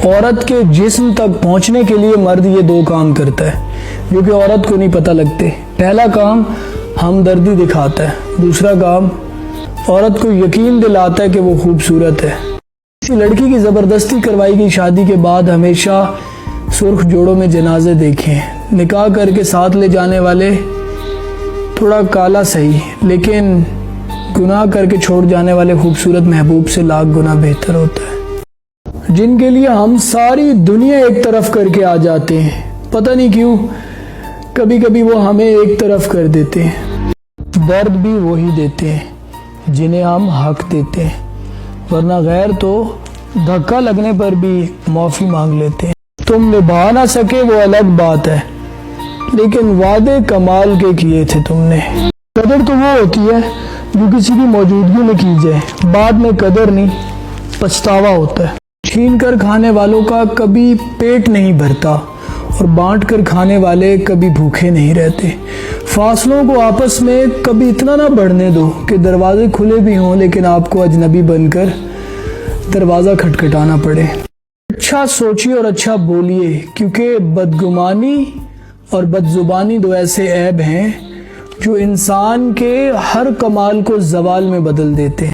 عورت کے جسم تک پہنچنے کے لیے مرد یہ دو کام کرتا ہے جو کہ عورت کو نہیں پتہ لگتے۔ پہلا کام ہمدردی دکھاتا ہے، دوسرا کام عورت کو یقین دلاتا ہے کہ وہ خوبصورت ہے۔ کسی لڑکی کی زبردستی کروائی گئی شادی کے بعد ہمیشہ سرخ جوڑوں میں جنازے دیکھیں، نکاح کر کے ساتھ لے جانے والے تھوڑا کالا صحیح لیکن گناہ کر کے چھوڑ جانے والے خوبصورت محبوب سے لاکھ گنا بہتر ہوتا ہے، جن کے لیے ہم ساری دنیا ایک طرف کر کے آ جاتے ہیں، پتہ نہیں کیوں کبھی کبھی وہ ہمیں ایک طرف کر دیتے ہیں۔ درد بھی وہی دیتے ہیں جنہیں ہم حق دیتے ہیں، ورنہ غیر تو دھکا لگنے پر بھی معافی مانگ لیتے ہیں۔ تم نبھا نہ سکے وہ الگ بات ہے، لیکن وعدے کمال کے کیے تھے تم نے۔ قدر تو وہ ہوتی ہے جو کسی کی موجودگی میں کی جائے، بعد میں قدر نہیں پچھتاوا ہوتا ہے۔ چھین کر کھانے والوں کا کبھی پیٹ نہیں بھرتا اور بانٹ کر کھانے والے کبھی بھوکے نہیں رہتے۔ فاصلوں کو آپس میں کبھی اتنا نہ بڑھنے دو کہ دروازے کھلے بھی ہوں لیکن آپ کو اجنبی بن کر دروازہ کھٹکھٹانا پڑے۔ اچھا سوچیے اور اچھا بولیے، کیونکہ بدگمانی اور بدزبانی دو ایسے عیب ہیں جو انسان کے ہر کمال کو زوال میں بدل دیتے ہیں۔